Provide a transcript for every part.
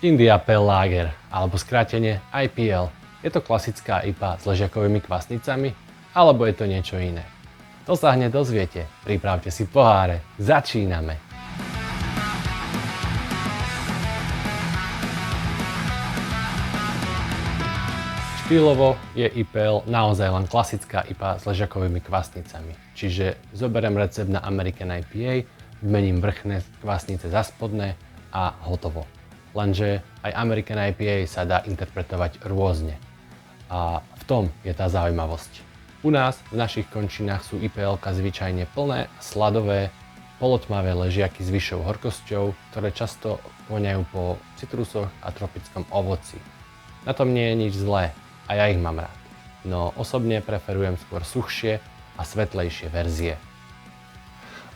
India Pale Lager, alebo skrátene IPL. Je to klasická IPA s ležiakovými kvasnicami, alebo je to niečo iné? To sa hneď dozviete. Pripravte si poháre. Začíname! Štýlovo je IPL naozaj len klasická IPA s ležiakovými kvasnicami. Čiže zoberiem recept na American IPA, vmením vrchné kvasnice za spodné a hotovo. Lenže aj American IPA sa dá interpretovať rôzne. A v tom je tá zaujímavosť. U nás v našich končinách sú IPL-ka zvyčajne plné, sladové, polotmavé ležiaky s vyššou horkosťou, ktoré často voňajú po citrusoch a tropickom ovoci. Na tom nie je nič zlé a ja ich mám rád. No osobne preferujem skôr suchšie a svetlejšie verzie.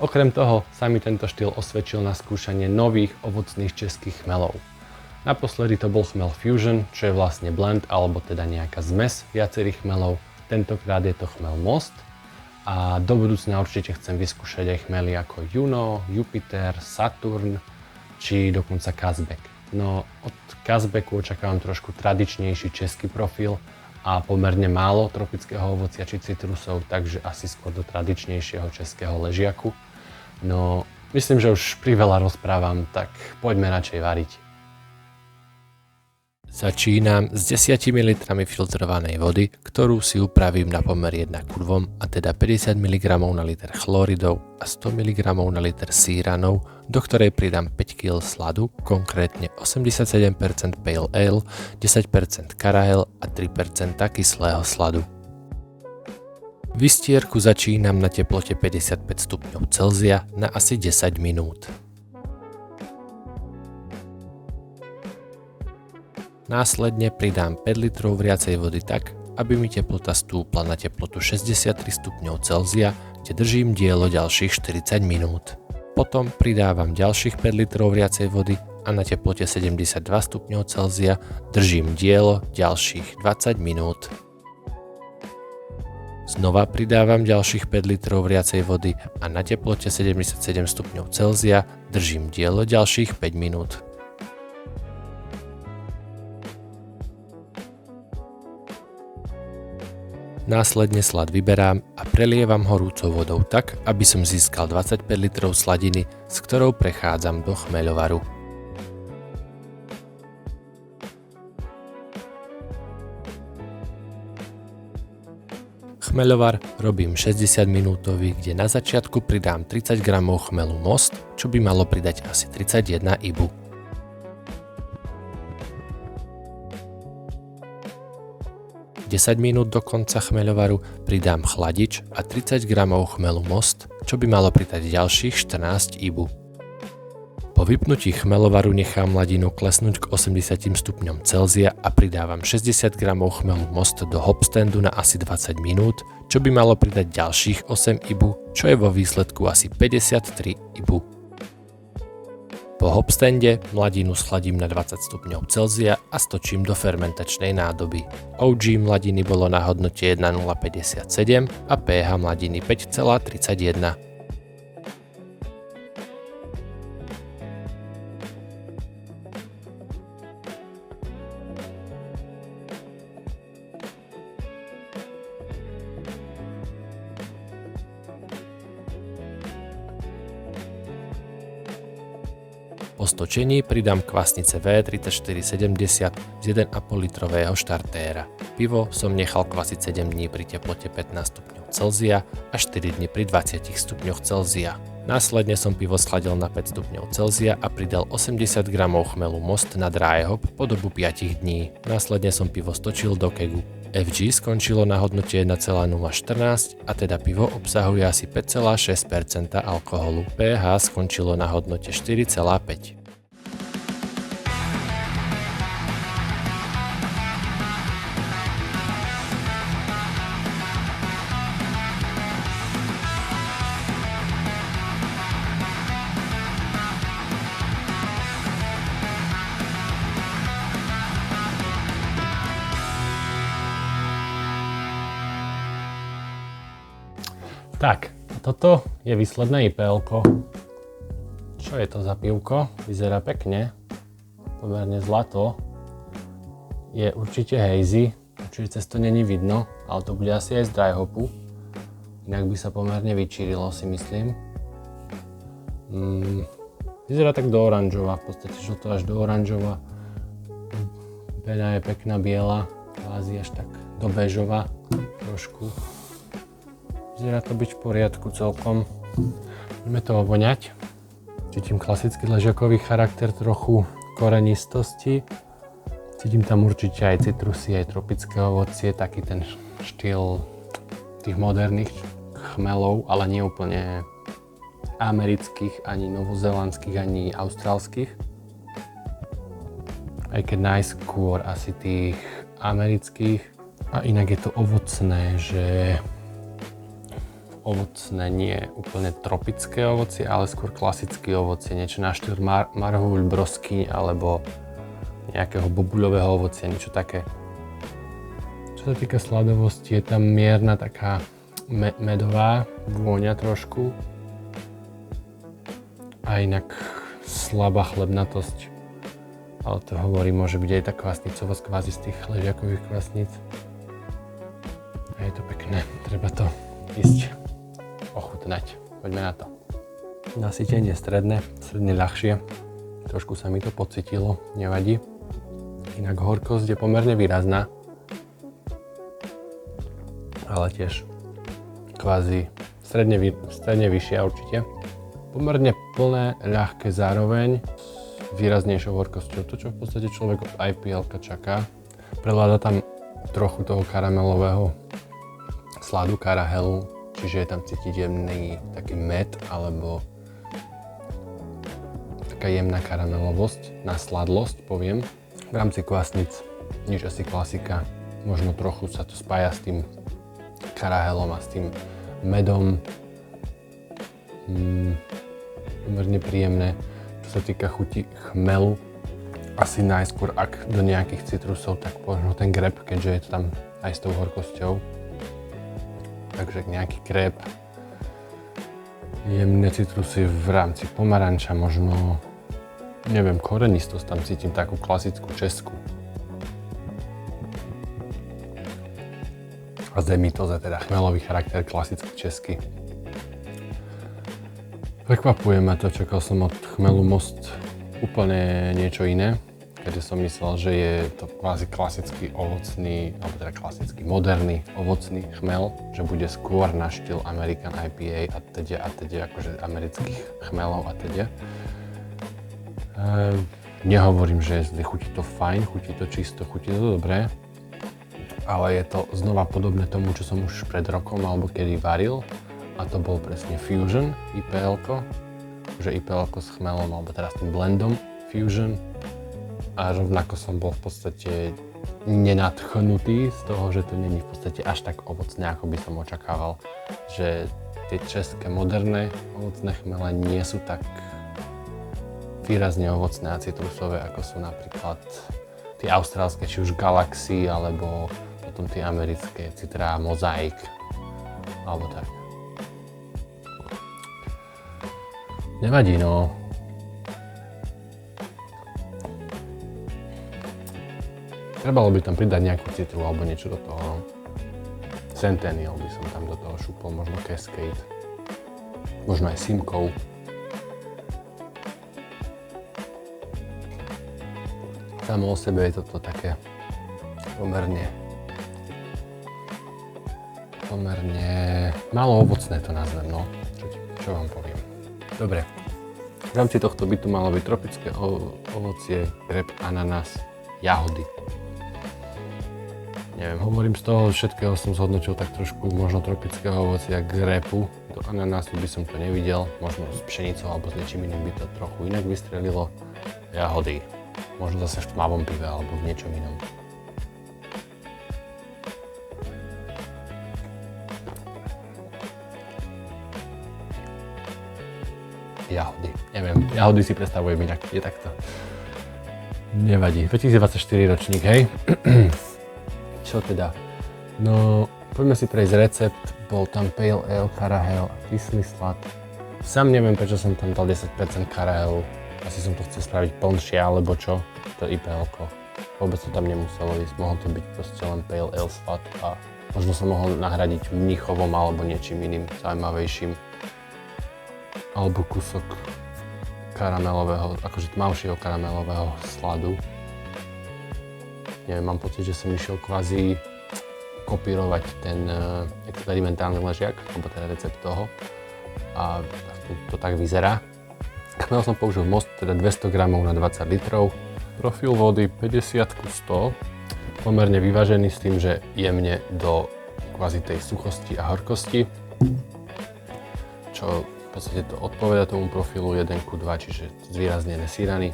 Okrem toho sa mi tento štýl osvedčil na skúšanie nových ovocných českých chmelov. Naposledy to bol chmel Fusion, čo je vlastne blend alebo teda nejaká zmes viacerých chmelov. Tentokrát je to chmel Most a do budúcna určite chcem vyskúšať aj chmely ako Juno, Jupiter, Saturn či dokonca Kazbek. No od Kazbeku očakávam trošku tradičnejší český profil a pomerne málo tropického ovocia či citrusov, takže asi skôr do tradičnejšieho českého ležiaku. No myslím, že už priveľa rozprávam, tak poďme radšej variť. Začínam s 10 litrami filtrovanej vody, ktorú si upravím na pomer 1:2, a teda 50 mg na liter chloridov a 100 mg na liter síranov, do ktorej pridám 5 kg sladu, konkrétne 87% Pale Ale, 10% Carahel a 3% kyslého sladu. Vystierku začínam na teplote 55 stupňov Celzia na asi 10 minút. Následne pridám 5 litrov vriacej vody tak, aby mi teplota stúpla na teplotu 63 stupňov Celzia, kde držím dielo ďalších 40 minút. Potom pridávam ďalších 5 litrov vriacej vody a na teplote 72 stupňov Celzia držím dielo ďalších 20 minút. Znova pridávam ďalších 5 litrov vriacej vody a na teplote 77 stupňov Celzia držím dielo ďalších 5 minút. Následne slad vyberám a prelievam horúcou vodou tak, aby som získal 25 litrov sladiny, s ktorou prechádzam do chmeľovaru. Chmeľovar robím 60 minútový, kde na začiatku pridám 30 g chmelu Most, čo by malo pridať asi 31 ibu. Desať minút do konca chmeľovaru pridám chladič a 30 g chmelu Most, čo by malo pridať ďalších 14 ibu. Po vypnutí chmeľovaru nechám hladinu klesnúť k 80 stupňom Celzia a pridávam 60 g chmelu Most do hopstandu na asi 20 minút, čo by malo pridať ďalších 8 ibu, čo je vo výsledku asi 53 ibu. Po hopstande mladinu schladím na 20 stupňov Celzia a stočím do fermentačnej nádoby. OG mladiny bolo na hodnote 1,057 a pH mladiny 5,31. Po stočení pridám kvasnice V3470 z 1,5 litrového štartéra. Pivo som nechal kvasiť 7 dní pri teplote 15 stupňov Celzia a 4 dní pri 20 stupňoch Celzia. Následne som pivo schladil na 5 stupňov Celzia a pridal 80 g chmelu Most na dry hop po dobu 5 dní. Následne som pivo stočil do kegu. FG skončilo na hodnote 1,014 a teda pivo obsahuje asi 5,6% alkoholu. pH skončilo na hodnote 4,5. Tak, toto je výsledné IPL-ko. Čo je to za pivko? Vyzerá pekne. pomerne zlato. Je určite hazy, čiže cez to není vidno, ale to bude asi aj z dry hopu. Inak by sa pomerne vyčírilo, si myslím. Vyzerá tak do oranžova, v podstate žlto až do oranžova. Pena je pekná biela, kvázi až tak do bežova trošku. Vyzerá to byť v poriadku celkom. Poďme to ovoňať. Cítim klasický ležiakový charakter, trochu korenistosti. Cítim tam určite aj citrusy, aj tropické ovocie, taký ten štýl tých moderných chmelov, ale nie úplne amerických, ani novozélandských, ani austrálskych. Aj keď najskôr asi tých amerických. A inak je to ovocné, že ovocné nie úplne tropické ovocie, ale skôr klasické ovocie, niečo na štýl marhuľ, broskyň alebo nejakého bobuľového ovocia, niečo také. Čo sa týka sladovosti, je tam mierna taká medová vôňa trošku. A inak slabá chlebnatosť. Ale to hovorí, môže byť aj tá kvasnicovosť kvázi z tých ležiakových kvasníc. A je to pekné, treba to ísť ochutnať. Poďme na to. Nasytenie stredne ľahšie. Trošku sa mi to pocitilo, nevadí. Inak horkosť je pomerne výrazná. Ale tiež kvázi stredne vyššia určite. Pomerne plné, ľahké zároveň s výraznejšou horkosťou. To, čo v podstate človek od IPL-ka čaká. Prevláda tam trochu toho karamelového sladu, karahelu, čiže je tam cítiť jemný taký med alebo taká jemná karamelovosť, na sladlosť poviem. V rámci kvasnic nič asi klasika. Možno trochu sa to spája s tým karahelom a s tým medom. Pomerne príjemné. Čo sa týka chuti chmelu, asi najskôr, ak do nejakých citrusov, tak možno ten grep, keďže je to tam aj s tou horkosťou. Takže nejaký grep. Jemné citrusy v rámci pomaranča, možno, neviem, korenistosť, tam cítim takú klasickú českú. A zemitoze, teda chmelový charakter, klasický český. Prekvapuje ma to, čakal som od chmelu Most úplne niečo iné, keďže som myslel, že je to kvázi klasický ovocný, alebo teda klasický moderný ovocný chmel, že bude skôr na štýl American IPA a teda akože amerických chmelov a teda. Nehovorím, že je zlý, chutí to fajn, chutí to čisto, chutí to dobré, ale je to znova podobné tomu, čo som už pred rokom alebo kedy varil. A to bol presne Fusion IPL-ko, že IPL-ko s chmelom, alebo teda s tým blendom Fusion. A rovnako som bol v podstate nenadchnutý z toho, že to není v podstate až tak ovocné, ako by som očakával. Že tie české moderné ovocné chmele nie sú tak výrazne ovocné a citrusové, ako sú napríklad tie austrálske, či už Galaxy, alebo potom tie americké Citra Mosaic, alebo tak. Nevadí, no. Trebalo by tam pridať nejakú citru alebo niečo do toho. Centennial by som tam do toho šupol, možno Cascade. Možno aj Simcoe. Samo o sebe je toto také pomerne málo ovocné to nazvem, no. Čo vám poviem. Dobre, v rámci tohto bytu malo byť tropické ovocie, grep, ananás, jahody. Neviem, hovorím z toho všetkého som zhodnotil tak trošku možno tropického ovocia, grepu. Do ananásu by som to nevidel, možno s pšenicou alebo s niečím iným by to trochu inak vystrelilo. Jahody, možno zase v tmavom pive alebo v niečom inom. Jahody. Neviem, jahody si predstavujem inak, je takto. Nevadí. 2024 ročník, hej? Čo teda? No, poďme si prejsť recept. Bol tam Pale Ale, Karahel a kyslý slad. Sám neviem, prečo som tam dal 10% Karahelu. Asi som to chcel spraviť plnšie alebo čo, to IPL-ko. Vôbec to tam nemuselo ísť, mohol to byť proste len Pale Ale slad a možno som mohol nahradiť mnichovom alebo niečím iným zaujímavejším. Alebo kúsok karamelového, akože tmavšieho karamelového sladu. Neviem, mám pocit, že som išiel kvázi kopírovať ten experimentálny ležiak, alebo ten recept toho. A to tak vyzerá. Chmel som použil Most, teda 200 g na 20 litrov. Profil vody 50:100, pomerne vyvážený s tým, že jemne do kvázi tej suchosti a horkosti. Čo v podstate to odpoveda tomu profilu 1:2, čiže zvýraznené sírany.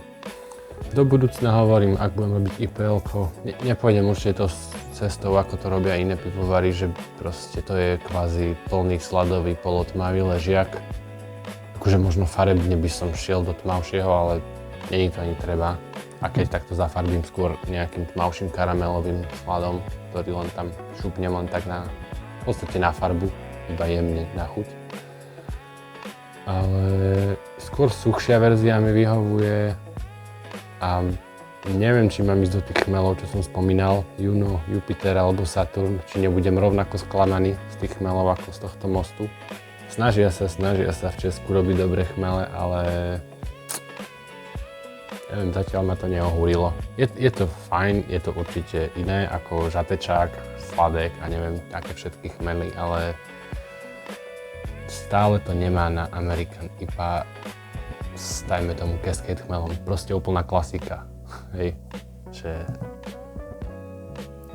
Do budúcna hovorím, ak budem robiť IPL-ko, nepôjdem určite to cestou, ako to robia iné pivovary, že proste to je kvázi plný sladový polotmavý ležiak. Akože možno farebne by som šiel do tmavšieho, ale není to ani treba. A keď takto zafarbím skôr nejakým tmavším karamelovým sladom, ktorý len tam šupnem len tak v podstate na farbu, iba jemne na chuť. Ale skôr suchšia verzia mi vyhovuje a neviem, či mám ísť do tých chmelov, čo som spomínal, Juno, Jupiter alebo Saturn, či nebudem rovnako sklamaný z tých chmelov ako z tohto mostu. Snažia sa v Česku robiť dobré chmele, ale neviem, zatiaľ ma to neohúrilo. Je to fajn, je to určite iné ako žatečák, sladek a neviem, aké všetky chmely, ale stále to nemá na American IPA s, dajme tomu, Cascade chmelom. Proste úplná klasika. Hej, že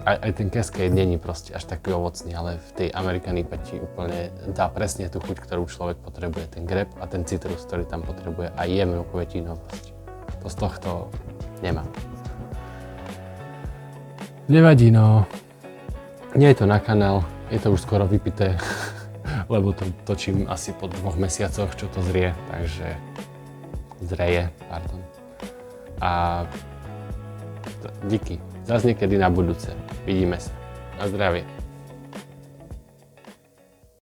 aj ten Cascade není proste až taký ovocný, ale v tej American IPA ti úplne dá presne tú chuť, ktorú človek potrebuje. Ten grep a ten citrus, ktorý tam potrebuje a jemnú kvetinovosť. To z tohto nemá. Nevadí, no. Nie je to na kanál, je to už skoro vypité, lebo to točím asi po 2 mesiacoch, čo to zrie, takže zreje, pardon. A díky, zase niekedy na budúce. Vidíme sa. Na zdravie.